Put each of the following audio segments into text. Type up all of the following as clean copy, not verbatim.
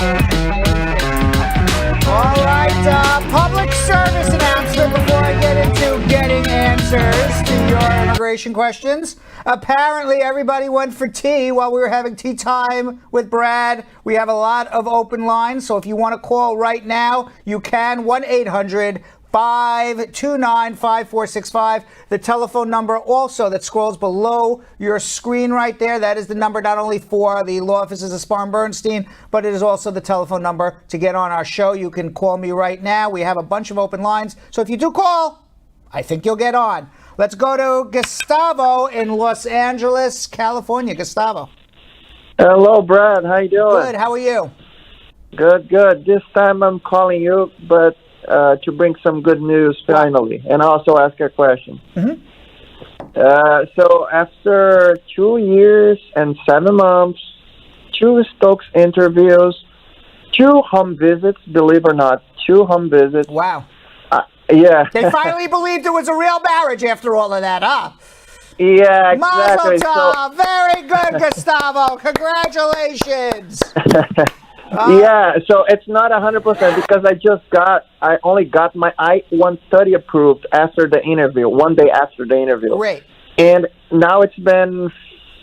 All right, public service announcement before I get into getting answers to your immigration questions. Apparently, everybody went for tea while we were having tea time with Brad. We have a lot of open lines, so if you want to call right now, you can. 1-800-529-5465. The telephone number also that scrolls below your screen right there. That is the number not only for the law offices of Spar and Bernstein, but it is also the telephone number to get on our show. You can call me right now. We have a bunch of open lines. So if you do call, I think you'll get on. Let's go to Gustavo in Los Angeles, California. Gustavo. Hello, Brad. How you doing? Good. How are you? Good, good. This time I'm calling you, but to bring some good news finally, and also ask a question. Mm-hmm. So after 2 years and 7 months, 2 Stokes interviews, 2 home visits, believe it or not, 2 home visits. Wow. Yeah. They finally believed it was a real marriage after all of that, huh? Yeah, exactly. Mazel tov. Very good, Gustavo. Congratulations. Yeah, so it's not 100% because I only got my I-130 approved after the interview, 1 day after the interview. Great. And now it's been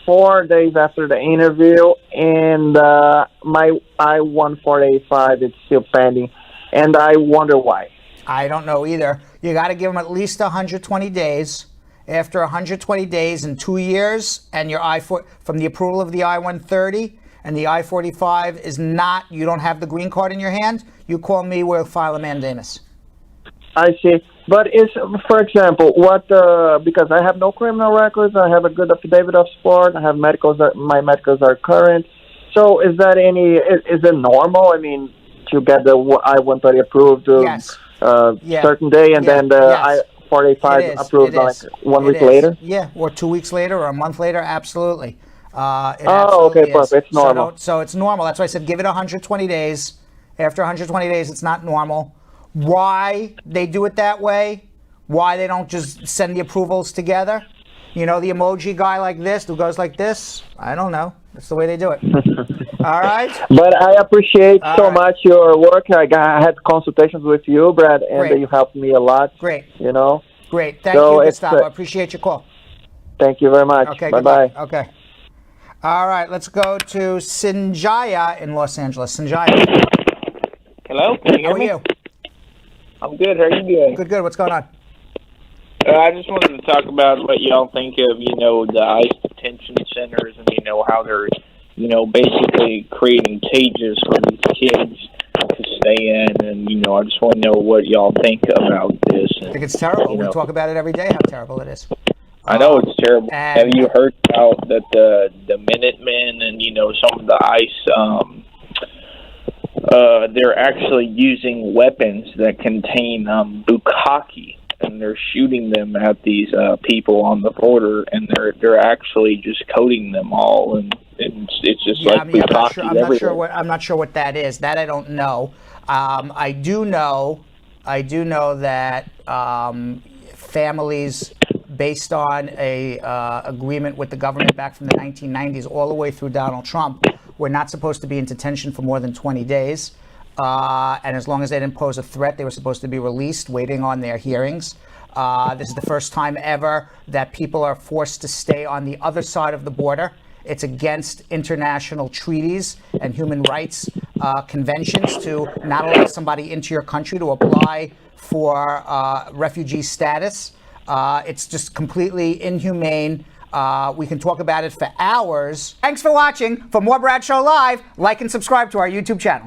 4 days after the interview, and my I-145 is still pending, and I wonder why. I don't know either. You got to give them at least 120 days. After 120 days and 2 years, and your from the approval of the I-130, and the I-45 is not, you don't have the green card in your hand, you call me, we'll file a mandamus. I see. But for example, because I have no criminal records, I have a good affidavit of support, I have medicals, my medicals are current. So is it normal, I mean, to get the I-130 approved Yes. certain day and then the I-45 approved like 1 week later? Yeah, or 2 weeks later or a month later, absolutely. Okay, perfect. It's normal. So it's normal. That's why I said give it 120 days. After 120 days, it's not normal. Why they do it that way? Why they don't just send the approvals together? You know, the emoji guy like this who goes like this? I don't know. That's the way they do it. All right? But I appreciate much your work. I had consultations with you, Brad, and you helped me a lot. Great. You know? Great. Thank you, Gustavo. I appreciate your call. Thank you very much. Okay, bye-bye. Okay. All right, let's go to Sinjaya in Los Angeles. Sinjaya. Hello? Can you hear me? How are you? I'm good. How are you doing? Good. What's going on? I just wanted to talk about what y'all think of, the ICE detention centers and, how they're, basically creating cages for these kids to stay in. And, I just want to know what y'all think about this. I think it's terrible. We talk about it every day, how terrible it is. I know it's terrible. Have you heard about that the Minutemen and, some of the ICE, they're actually using weapons that contain bukkake, and they're shooting them at these people on the border, and they're actually just coating them all, and it's just bukkake everywhere. I'm not sure what that is. That I don't know. I do know that families, based on a agreement with the government back from the 1990s all the way through Donald Trump, were not supposed to be in detention for more than 20 days. And as long as they didn't pose a threat, they were supposed to be released, waiting on their hearings. This is the first time ever that people are forced to stay on the other side of the border. It's against international treaties and human rights conventions to not allow somebody into your country to apply for refugee status. It's just completely inhumane. We can talk about it for hours. Thanks for watching. For more Brad Show Live, like and subscribe to our YouTube channel.